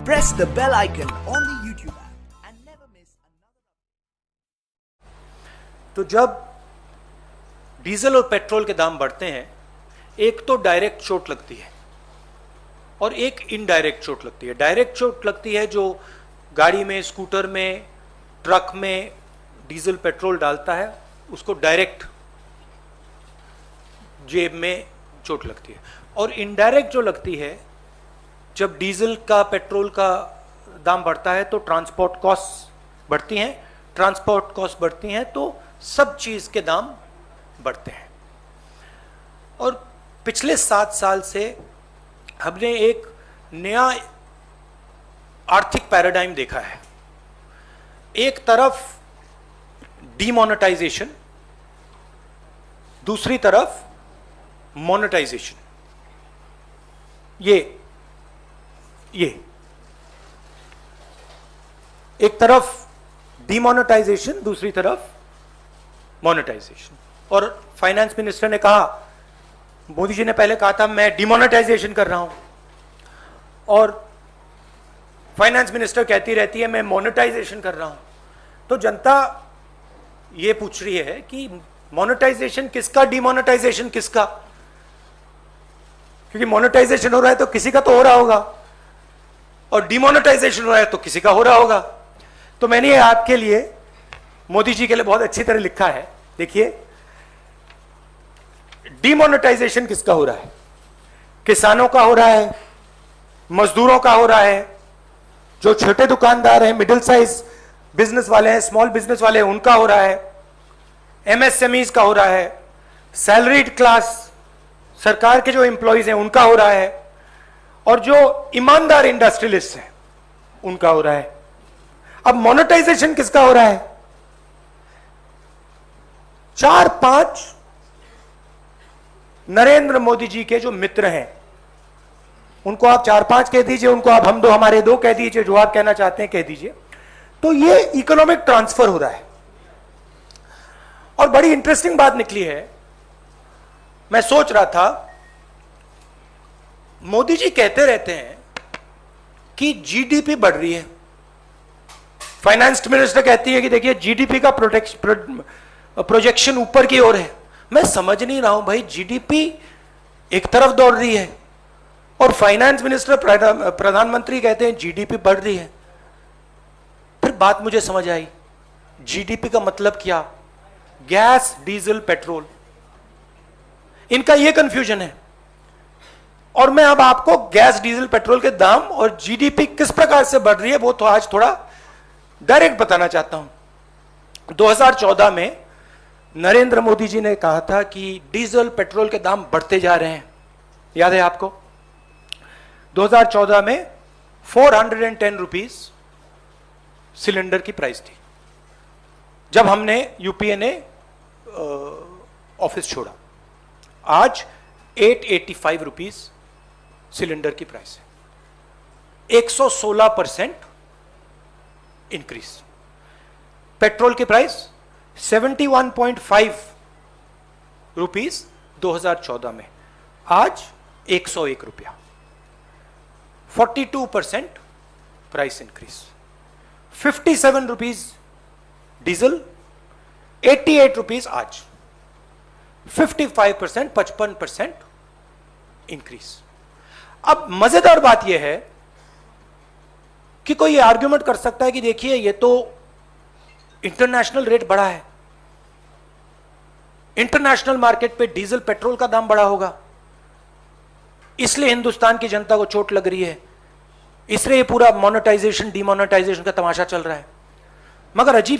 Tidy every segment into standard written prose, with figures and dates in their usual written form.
press the bell icon on the YouTube app and never miss another. तो जब diesel और petrol के दाम बढ़ते हैं, एक तो डायरेक्ट चोट लगती है और एक इनडायरेक्ट चोट लगती है। डायरेक्ट चोट लगती है जो गाड़ी में, स्कूटर में, ट्रक में डीजल पेट्रोल डालता है, उसको डायरेक्ट जेब में चोट लगती है। और इनडायरेक्ट जो लगती है, जब डीजल का, पेट्रोल का दाम बढ़ता है तो ट्रांसपोर्ट कॉस्ट बढ़ती हैं, ट्रांसपोर्ट कॉस्ट बढ़ती हैं तो सब चीज के दाम बढ़ते हैं। और पिछले 7 साल से हमने एक नया आर्थिक पैराडाइम देखा है। एक तरफ डीमोनेटाइजेशन, दूसरी तरफ मोनेटाइजेशन। ये एक तरफ डीमोनेटाइजेशन, दूसरी तरफ मोनेटाइजेशन। और फाइनेंस मिनिस्टर ने कहा, मोदी जी ने पहले कहा था मैं डिमोनेटाइजेशन कर रहा हूं, और फाइनेंस मिनिस्टर कहती रहती है मैं मोनेटाइजेशन कर रहा हूं। तो जनता ये पूछ रही है कि मोनेटाइजेशन किसका, डिमोनेटाइजेशन किसका? क्योंकि मोनेटाइजेशन हो रहा है तो किसी का तो हो रहा होगा, और डिमोनेटाइजेशन हो रहा है तो किसी का हो रहा होगा। तो मैंने ये आपके लिए, मोदी जी के लिए बहुत अच्छी तरह लिखा है। देखिए, डिमोनेटाइजेशन किसका हो रहा है? किसानों का हो रहा है, मजदूरों का हो रहा है, जो छोटे दुकानदार हैं, मिडिल साइज बिजनेस वाले हैं, स्मॉल बिजनेस वाले हैं, उनका हो रहा है, एमएसएमईज का हो रहा है, सैलरीड क्लास, सरकार के जो एम्प्लॉइज हैं उनका हो रहा है, और जो ईमानदार इंडस्ट्रियलिस्ट हैं उनका हो रहा है। अब मोनेटाइजेशन किसका हो रहा है? 4-5 नरेंद्र मोदी जी के जो मित्र हैं, उनको आप 4-5 कह दीजिए, उनको आप हम दो हमारे दो कह दीजिए, जो आप कहना चाहते हैं कह दीजिए। तो ये इकोनॉमिक ट्रांसफर हो रहा है। और बड़ी इंटरेस्टिंग बात निकली है, मैं सोच रहा था, मोदी जी कहते रहते हैं कि जीडीपी बढ़ रही है, फाइनेंस मिनिस्टर कहती है कि देखिए जीडीपी का प्रोजेक्शन ऊपर की ओर है। मैं समझ नहीं रहा हूं भाई, जीडीपी एक तरफ दौड़ रही है और फाइनेंस मिनिस्टर, प्रधानमंत्री कहते हैं जीडीपी बढ़ रही है। फिर बात मुझे समझ आई, जीडीपी का मतलब क्या? गैस, डीजल, पेट्रोल, इनका यह कंफ्यूजन है। और मैं अब आपको गैस, डीजल, पेट्रोल के दाम और जीडीपी किस प्रकार से बढ़ रही है वो तो आज थोड़ा डायरेक्ट बताना चाहता हूं। 2014 में नरेंद्र मोदी जी ने कहा था कि डीजल, पेट्रोल के दाम बढ़ते जा रहे हैं, याद है आपको? 2014 में 410 रुपीज सिलेंडर की प्राइस थी जब हमने, यूपीए ने ऑफिस छोड़ा। आज 885 रुपीज सिलेंडर की प्राइस है, 116% इंक्रीज। पेट्रोल की प्राइस 71.5 रुपीज 2014 में, आज 101 रुपया, 42% price increase. 57 rupees diesel, 88 rupees आज, 55%, 55% इंक्रीज। अब मजेदार बात यह है कि कोई ये आर्ग्यूमेंट कर सकता है कि देखिए ये तो इंटरनेशनल रेट बढ़ा है, इंटरनेशनल मार्केट पे डीजल, पेट्रोल का दाम बढ़ा होगा, इसलिए हिंदुस्तान की जनता को चोट लग रही है, इसलिए ये पूरा मोनेटाइजेशन, डिमोनेटाइजेशन का तमाशा चल रहा है। मगर अजीब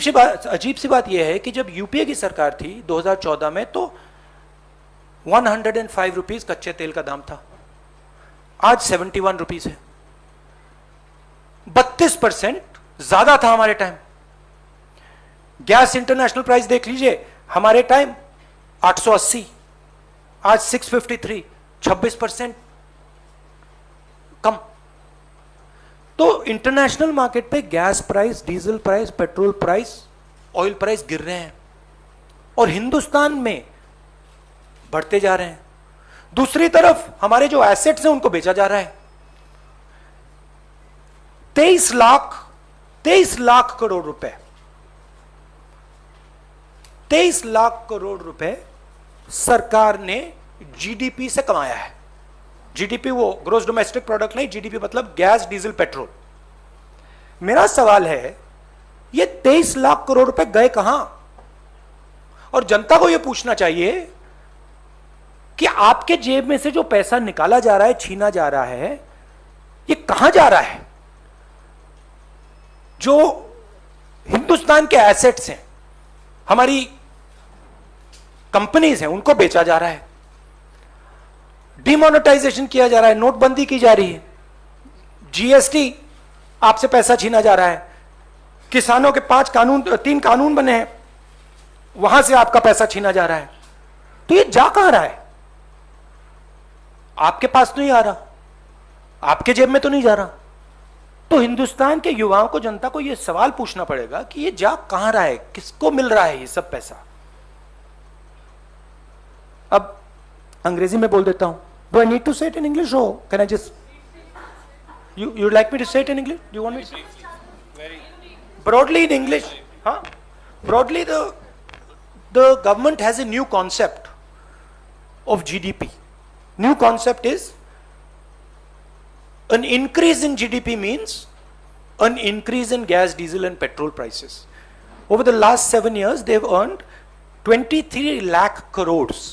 सी बात यह है कि जब यूपीए की सरकार थी 2014 में, तो 105 रुपीज कच्चे तेल का दाम था, आज 71 रुपीज है, 32% ज्यादा था हमारे टाइम। गैस इंटरनेशनल प्राइस देख लीजिए, हमारे टाइम 880, आज 653, 26% कम। तो इंटरनेशनल मार्केट पे gas price, diesel price, petrol price, oil price गिर रहे हैं, और हिंदुस्तान में बढ़ते जा रहे हैं। दूसरी तरफ हमारे जो एसेट्स हैं उनको बेचा जा रहा है। 23 लाख करोड़ रुपए, 23 लाख करोड़ रुपए सरकार ने जीडीपी से कमाया है। जीडीपी वो ग्रोस डोमेस्टिक प्रोडक्ट नहीं, जीडीपी मतलब गैस, डीजल, पेट्रोल। मेरा सवाल है, ये 23 लाख करोड़ रुपए गए कहां? और जनता को यह पूछना चाहिए कि आपके जेब में से जो पैसा निकाला जा रहा है, छीना जा रहा है, ये कहां जा रहा है? जो हिंदुस्तान के एसेट्स हैं, हमारी कंपनीज हैं, उनको बेचा जा रहा है, डिमोनेटाइजेशन किया जा रहा है, नोटबंदी की जा रही है, जीएसटी आपसे पैसा छीना जा रहा है, किसानों के 3 कानून बने हैं, वहां से आपका पैसा छीना जा रहा है। तो ये जा कहां रहा है? आपके पास तो नहीं आ रहा, आपके जेब में तो नहीं जा रहा। तो हिंदुस्तान के युवाओं को, जनता को यह सवाल पूछना पड़ेगा कि ये जा कहां रहा है, किसको मिल रहा है ये सब पैसा? अब अंग्रेजी में बोल देता हूं। डू आई नीड टू से इट इन इंग्लिश और can I just you like me to say it in English? Do you want me to? Very broadly in English, huh? Broadly, the government has a new concept of GDP. New concept is an increase in GDP means an increase in gas, diesel and petrol prices. Over the last 7 years, they have earned 23 lakh crores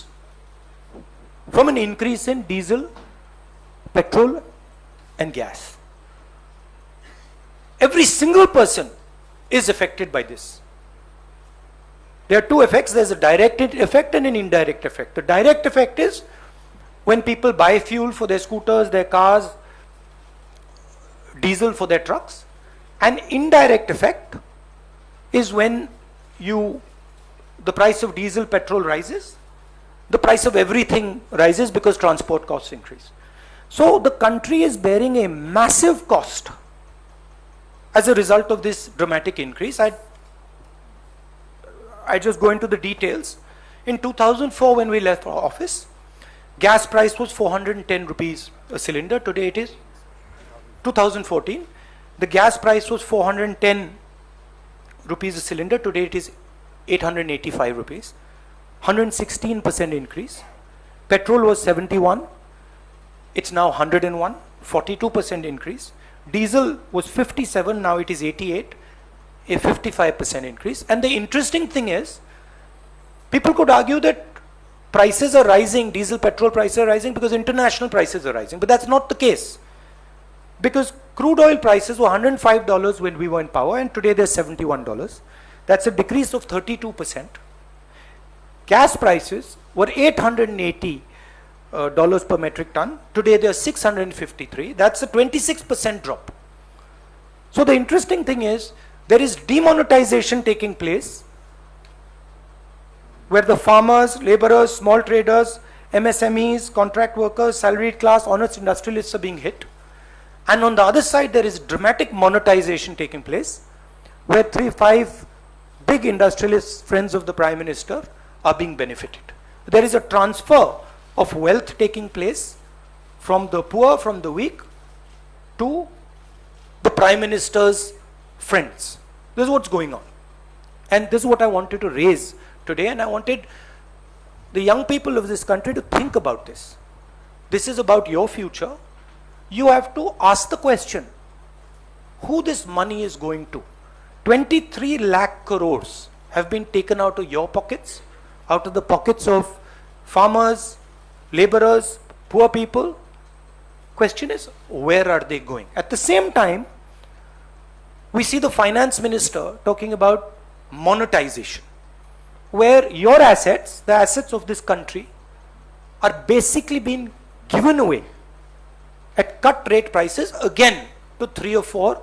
from an increase in diesel, petrol and gas. Every single person is affected by this. There are two effects. There's a direct effect and an indirect effect. The direct effect is when people buy fuel for their scooters, their cars, diesel for their trucks. An indirect effect is when the price of diesel, petrol rises, the price of everything rises because transport costs increase. So the country is bearing a massive cost as a result of this dramatic increase. I just go into the details. In 2004, when we left office, gas price was 410 rupees a cylinder. Today it is 2014. The gas price was 410 rupees a cylinder. Today it is 885 rupees. 116% increase. Petrol was 71. It's now 101. 42% increase. Diesel was 57, now it is 88, a 55% increase. And the interesting thing is, people could argue that prices are rising, diesel, petrol prices are rising because international prices are rising, but that's not the case. Because crude oil prices were $105 when we were in power and today they're $71. That's a decrease of 32%. Gas prices were $880 per metric ton. Today they are 653. That's a 26% drop. So the interesting thing is, there is demonetization taking place where the farmers, laborers, small traders, MSMEs, contract workers, salaried class, honest industrialists are being hit. And on the other side, there is dramatic monetization taking place where 3-5 big industrialists, friends of the Prime Minister, are being benefited. There is a transfer of wealth taking place from the poor, from the weak, to the Prime Minister's friends. This is what's going on. And this is what I wanted to raise today, and I wanted the young people of this country to think about this. This is about your future. You have to ask the question, who this money is going to. 23 lakh crores have been taken out of your pockets, out of the pockets of farmers, laborers, poor people. Question is, where are they going? At the same time, we see the finance minister talking about monetization, where your assets, the assets of this country, are basically being given away at cut rate prices again to 3 or 4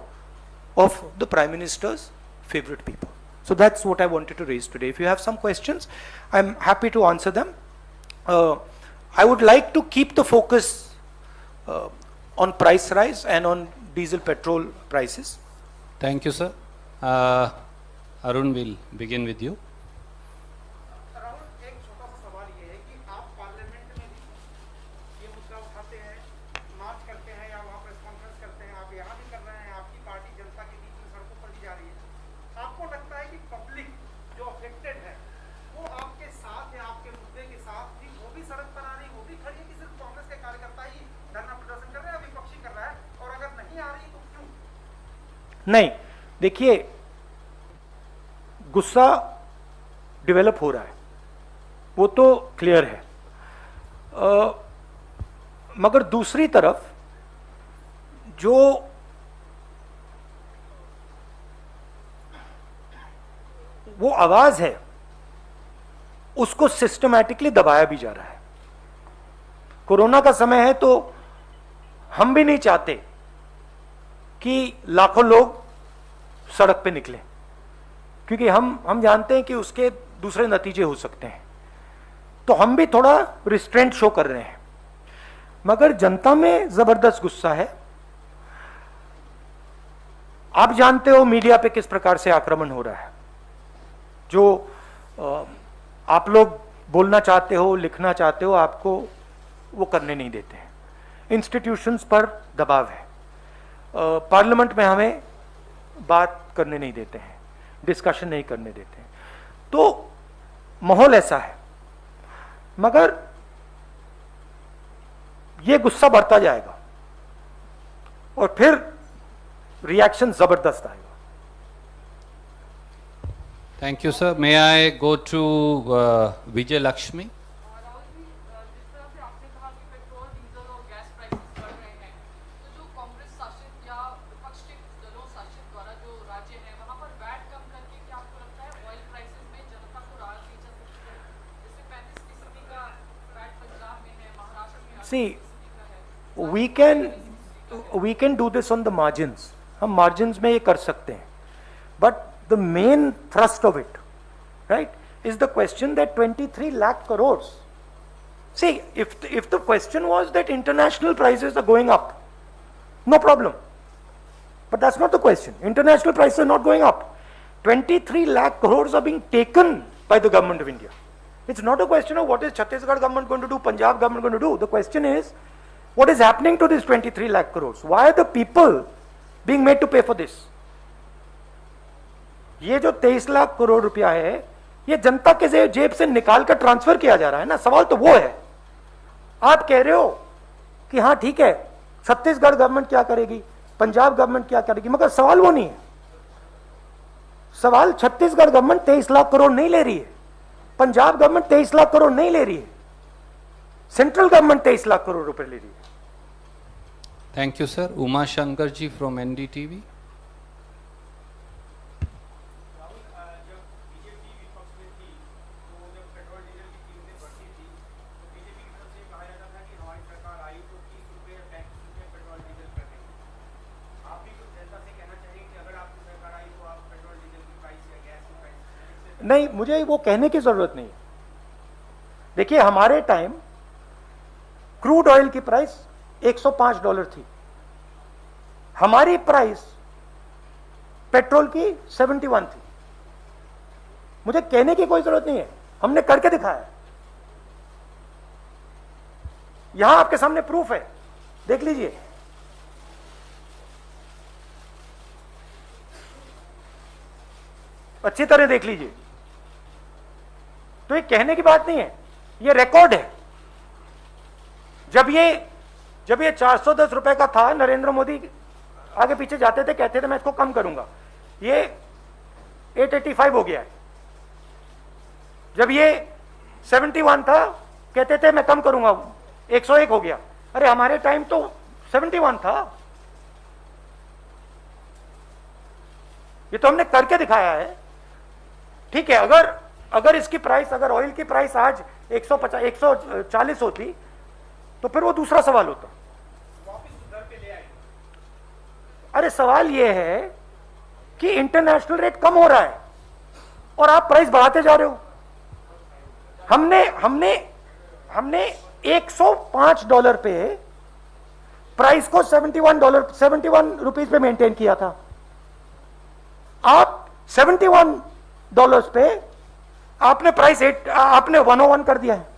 of the Prime Minister's favorite people. So that's what I wanted to raise today. If you have some questions, I'm happy to answer them. I would like to keep the focus on price rise and on diesel petrol prices. Thank you, sir. Arun will begin with you. एक छोटा सा सवाल ये है कि आप parliament में भी ये मुद्दा उठाते हैं, मार्च करते हैं या वहाँ प्रेस कॉन्फ्रेंस करते हैं, आप यहाँ भी कर रहे हैं, आपकी पार्टी नहीं, देखिए गुस्सा डेवलप हो रहा है, वो तो क्लियर है। मगर दूसरी तरफ जो वो आवाज है उसको सिस्टमैटिकली दबाया भी जा रहा है। कोरोना का समय है तो हम भी नहीं चाहते कि लाखों लोग सड़क पे निकले, क्योंकि हम जानते हैं कि उसके दूसरे नतीजे हो सकते हैं, तो हम भी थोड़ा रिस्ट्रेंट शो कर रहे हैं। मगर जनता में जबरदस्त गुस्सा है। आप जानते हो मीडिया पे किस प्रकार से आक्रमण हो रहा है। जो आप लोग बोलना चाहते हो, लिखना चाहते हो, आपको वो करने नहीं देते हैं। इंस्टीट्यूशंस पर दबाव है, पार्लियामेंट में हमें बात करने नहीं देते हैं, डिस्कशन नहीं करने देते हैं, तो माहौल ऐसा है। मगर ये गुस्सा बढ़ता जाएगा और फिर रिएक्शन जबरदस्त आएगा। Thank you, sir. May I go to Vijay Lakshmi? Rahul ji, जिस तरह से आपने कहा कि पेट्रोल, डीजल और गैस प्राइसेस बढ़ रहे हैं, तो जो कांग्रेस शासित या विपक्ष के दलों शासित द्वारा जो राज्य है वहां पर वैट कम करके क्या आपको लगता है ऑयल प्राइसेस में जनता को राहत दी जा सकती है? जैसे 35% का वैट पंजाब में है, महाराष्ट्र में 8% का है। we can do this on the margins. हम margins में ये कर सकते हैं, but the main thrust of it, right, is the question that 23 lakh crores. See, if the question was that international prices are going up, no problem. But that's not the question. International prices are not going up. 23 lakh crores are being taken by the government of India. It's not a question of what is Chhattisgarh government going to do, Punjab government going to do. The question is, what is happening to this 23 lakh crores? Why are the people being made to pay for this? ये जो 23 लाख करोड़ रुपया है, ये जनता के जेब से निकाल कर ट्रांसफर किया जा रहा है ना। सवाल तो वो है। आप कह रहे हो कि हाँ ठीक है, छत्तीसगढ़ गवर्नमेंट क्या करेगी, पंजाब गवर्नमेंट क्या करेगी, मगर सवाल वो नहीं है। सवाल छत्तीसगढ़ गवर्नमेंट 23 लाख करोड़ नहीं ले रही है, पंजाब गवर्नमेंट 23 लाख करोड़ नहीं ले रही है, सेंट्रल गवर्नमेंट 23 लाख करोड़ रुपए ले रही है। Thank you, sir. Uma Shankar ji from NDTV. जब बीजेपी विपक्ष में थी तो जब पेट्रोल डीजल की कीमतें बढ़ती थी तो बीजेपी की तरफ से कहा जाता था कि हमारी सरकार आई तो 30 रुपये या 35 रुपये पेट्रोल डीजल कर देगी। आप भी कुछ जनता से कहना चाहिए कि अगर आपकी सरकार आई तो आप पेट्रोल डीजल की प्राइस या गैस की प्राइस? नहीं, मुझे वो कहने की जरूरत नहीं। देखिए, हमारे टाइम क्रूड ऑयल की प्राइस $105 थी, हमारी प्राइस पेट्रोल की 71 थी। मुझे कहने की कोई जरूरत नहीं है, हमने करके दिखाया। यहां आपके सामने प्रूफ है, देख लीजिए। अच्छी तरह देख लीजिए। तो ये कहने की बात नहीं है, ये रिकॉर्ड है। जब ये 410 रुपए का था, नरेंद्र मोदी आगे पीछे जाते थे, कहते थे मैं इसको कम करूंगा, ये 885 हो गया है। जब ये 71 था, कहते थे मैं कम करूंगा, 101 हो गया। अरे हमारे टाइम तो 71 था। ये तो हमने करके दिखाया है। ठीक है, अगर इसकी प्राइस, अगर ऑयल की प्राइस आज 150 140 होती तो फिर वो दूसरा सवाल होता। वापस दर पे ले आए। अरे सवाल ये है कि इंटरनेशनल रेट कम हो रहा है और आप प्राइस बढ़ाते जा रहे हो। हमने $105 पे प्राइस को $71 पे मेंटेन किया था। आप $71 पे आपने प्राइस आपने 101 कर दिया है।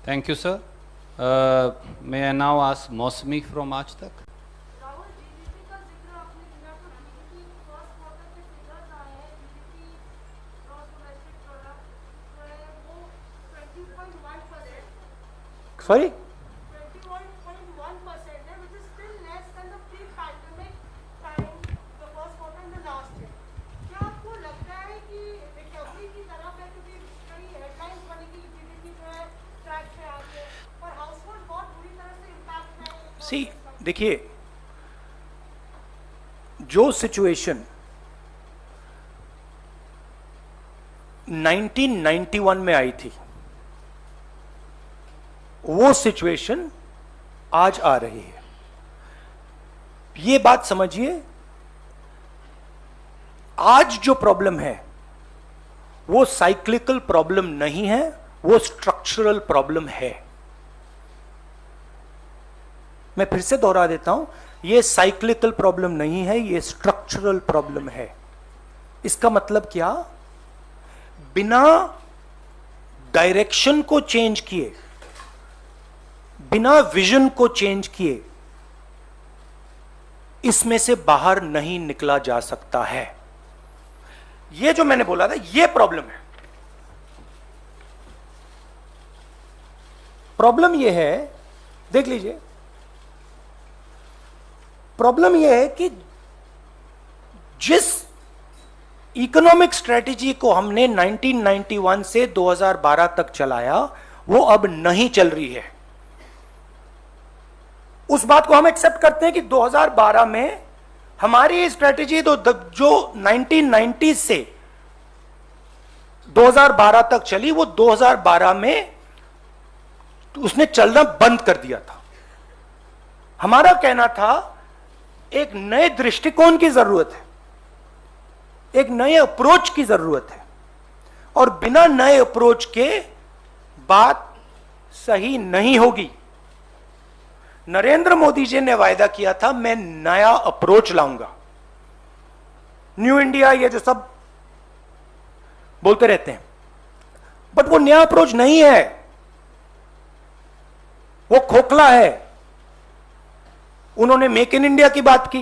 Thank you, sir. May I now ask Mosmi from Aaj Tak? Rahul, GDP का जिक्र आपने किया तो जीडीपी फर्स्ट क्वार्टर के फिगर्स आए हैं, जीडीपी ग्रॉस डोमेस्टिक प्रोडक्ट जो है वो 20.1% सॉरी 21.1% है, सी देखिए, जो सिचुएशन 1991 में आई थी, वो सिचुएशन आज आ रही है। ये बात समझिए, आज जो प्रॉब्लम है वो साइक्लिकल प्रॉब्लम नहीं है, वो स्ट्रक्चरल प्रॉब्लम है। मैं फिर से दोहरा देता हूं, ये साइक्लिकल प्रॉब्लम नहीं है, ये स्ट्रक्चरल प्रॉब्लम है। इसका मतलब क्या? बिना डायरेक्शन को चेंज किए, बिना विजन को चेंज किए, इसमें से बाहर नहीं निकला जा सकता है। ये जो मैंने बोला था, ये प्रॉब्लम है। प्रॉब्लम ये है, देख लीजिए, प्रॉब्लम यह है कि जिस इकोनॉमिक स्ट्रेटेजी को हमने 1991 से 2012 तक चलाया, वो अब नहीं चल रही है। उस बात को हम एक्सेप्ट करते हैं कि 2012 में हमारी स्ट्रेटेजी तो जो 1990 से 2012 तक चली, वो 2012 में उसने चलना बंद कर दिया था। हमारा कहना था एक नए दृष्टिकोण की जरूरत है, एक नए अप्रोच की जरूरत है, और बिना नए अप्रोच के बात सही नहीं होगी। नरेंद्र मोदी जी ने वायदा किया था, मैं नया अप्रोच लाऊंगा, न्यू इंडिया, ये जो सब बोलते रहते हैं, बट वो नया अप्रोच नहीं है, वो खोखला है। उन्होंने मेक इन इंडिया की बात की,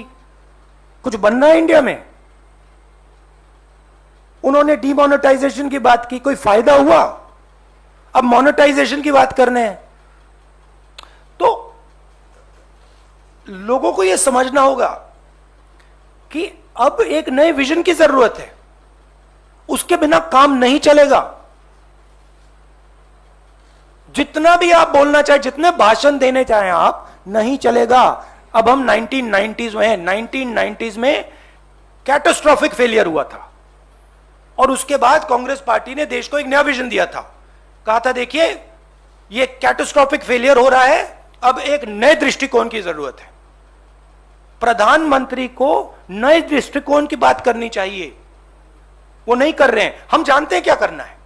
कुछ बनना है इंडिया में। उन्होंने डीमोनेटाइजेशन की बात की, कोई फायदा हुआ? अब मोनेटाइजेशन की बात करने हैं। तो लोगों को यह समझना होगा कि अब एक नए विजन की जरूरत है, उसके बिना काम नहीं चलेगा। जितना भी आप बोलना चाहे, जितने भाषण देने चाहें आप, नहीं चलेगा। अब हम 1990s में हैं। 1990s में कैटास्ट्रॉफिक फेलियर हुआ था, और उसके बाद कांग्रेस पार्टी ने देश को एक नया विजन दिया था। कहा था, देखिए ये कैटास्ट्रॉफिक फेलियर हो रहा है, अब एक नए दृष्टिकोण की जरूरत है। प्रधानमंत्री को नए दृष्टिकोण की बात करनी चाहिए, वो नहीं कर रहे हैं। हम जानते हैं क्या करना है,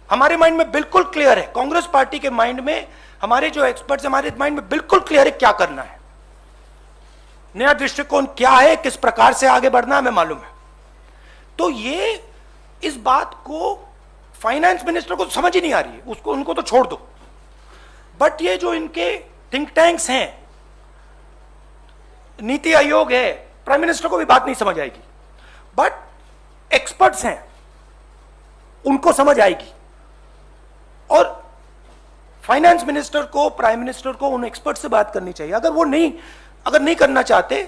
हमारे माइंड में बिल्कुल क्लियर है। कांग्रेस पार्टी के माइंड में, हमारे जो एक्सपर्ट्स, हमारे माइंड में बिल्कुल क्लियर है क्या करना है, नया दृष्टिकोण क्या है, किस प्रकार से आगे बढ़ना है, हमें मालूम है। तो ये, इस बात को फाइनेंस मिनिस्टर को समझ ही नहीं आ रही है, उसको, उनको तो छोड़ दो। बट ये जो इनके थिंक टैंक्स हैं, नीति आयोग है, प्राइम मिनिस्टर को भी बात नहीं समझ आएगी, बट एक्सपर्ट्स हैं, उनको समझ आएगी। और फाइनेंस मिनिस्टर को, प्राइम मिनिस्टर को उन एक्सपर्ट से बात करनी चाहिए। अगर नहीं करना चाहते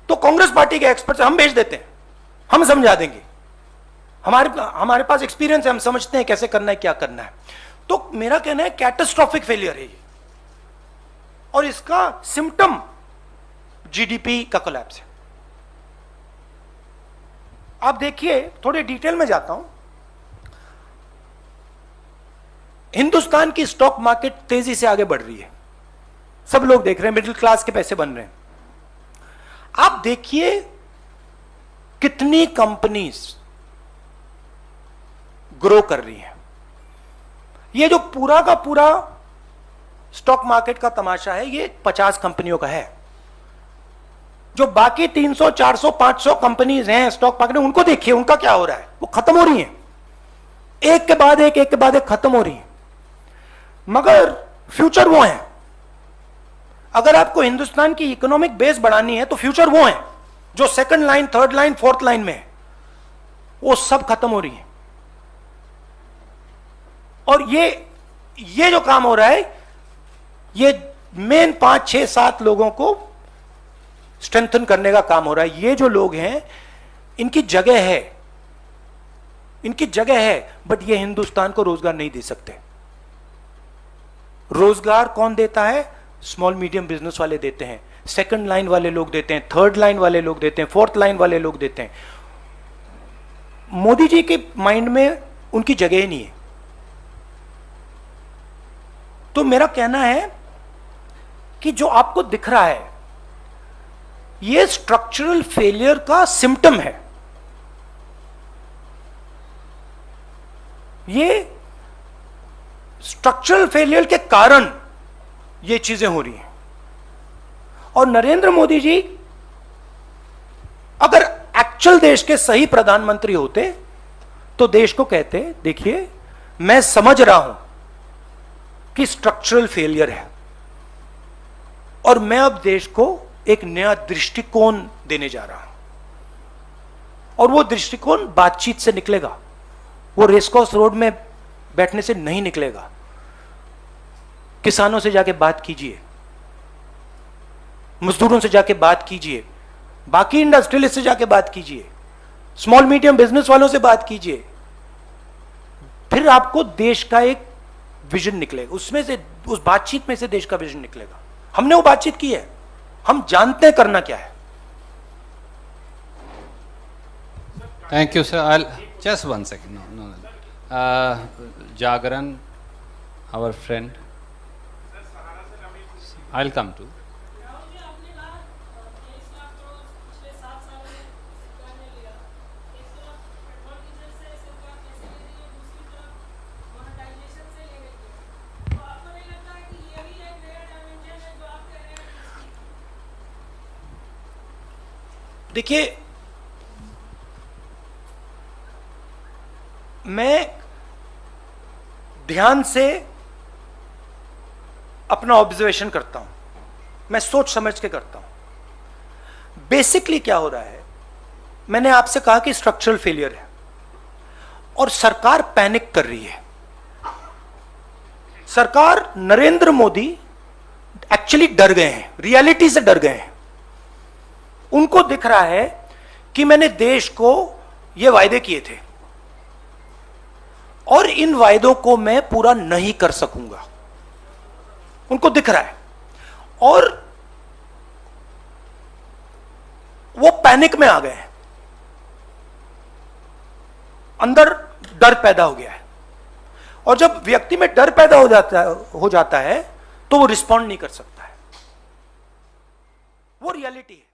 तो कांग्रेस पार्टी के एक्सपर्ट हम भेज देते हैं, हम समझा देंगे। हमारे पास एक्सपीरियंस है, हम समझते हैं कैसे करना है, क्या करना है। तो मेरा कहना है कैटास्ट्रॉफिक फेलियर है ये, और इसका सिम्टम जीडीपी का कोलैप्स है। आप देखिए, थोड़े डिटेल में जाता हूं। हिंदुस्तान की स्टॉक मार्केट तेजी से आगे बढ़ रही है, सब लोग देख रहे हैं, मिडिल क्लास के पैसे बन रहे हैं। आप देखिए कितनी कंपनीज ग्रो कर रही हैं। ये जो पूरा का पूरा स्टॉक मार्केट का तमाशा है, ये 50 कंपनियों का है। जो बाकी 300, 400, 500 कंपनीज हैं स्टॉक मार्केट में, उनको देखिए, उनका क्या हो रहा है, वो खत्म हो रही हैं, एक के बाद एक खत्म हो रही हैं। मगर फ्यूचर वो है। अगर आपको हिंदुस्तान की इकोनॉमिक बेस बढ़ानी है तो फ्यूचर वो है जो second line, third line, fourth line में है, वो सब खत्म हो रही है। और ये जो काम हो रहा है, ये मेन 5, 6, 7 लोगों को स्ट्रेंथन करने का काम हो रहा है। ये जो लोग हैं, इनकी जगह है, बट ये हिंदुस्तान को रोजगार नहीं दे सकते। रोजगार कौन देता है? स्मॉल मीडियम बिजनेस वाले देते हैं। सेकंड लाइन वाले लोग देते हैं, थर्ड लाइन वाले लोग देते हैं, फोर्थ लाइन वाले लोग देते हैं। मोदी जी के माइंड में उनकी जगह ही नहीं है। तो मेरा कहना है कि जो आपको दिख रहा है ये स्ट्रक्चरल फेलियर का सिम्टम है। ये स्ट्रक्चरल फेलियर के कारण ये चीजें हो रही हैं। और नरेंद्र मोदी जी अगर एक्चुअल देश के सही प्रधानमंत्री होते तो देश को कहते, देखिए मैं समझ रहा हूं कि स्ट्रक्चरल फेलियर है और मैं अब देश को एक नया दृष्टिकोण देने जा रहा हूं, और वो दृष्टिकोण बातचीत से निकलेगा, वो रेसकोर्स रोड में बैठने से नहीं निकलेगा। किसानों से जाके बात कीजिए, मजदूरों से जाके बात कीजिए, बाकी इंडस्ट्रियलिस्ट से जाके बात कीजिए, स्मॉल मीडियम बिजनेस वालों से बात कीजिए, फिर आपको देश का एक विजन निकलेगा, उसमें से, उस बातचीत में से देश का विजन निकलेगा। हमने वो बातचीत की है, हम जानते हैं करना क्या है। Thank you, sir. I'll just 1 second. No. Jagran, our friend. I'll come to. देखिए, मैं ध्यान से अपना ऑब्जर्वेशन करता हूं, मैं सोच समझ के करता हूं। बेसिकली क्या हो रहा है, मैंने आपसे कहा कि स्ट्रक्चरल फेलियर है और सरकार पैनिक कर रही है। सरकार, नरेंद्र मोदी एक्चुअली डर गए हैं, रियलिटी से डर गए हैं। उनको दिख रहा है कि मैंने देश को ये वायदे किए थे और इन वायदों को मैं पूरा नहीं कर सकूंगा, उनको दिख रहा है और वो पैनिक में आ गए हैं, अंदर डर पैदा हो गया है। और जब व्यक्ति में डर पैदा हो जाता है तो वो रिस्पॉन्ड नहीं कर सकता है, वो रियलिटी है।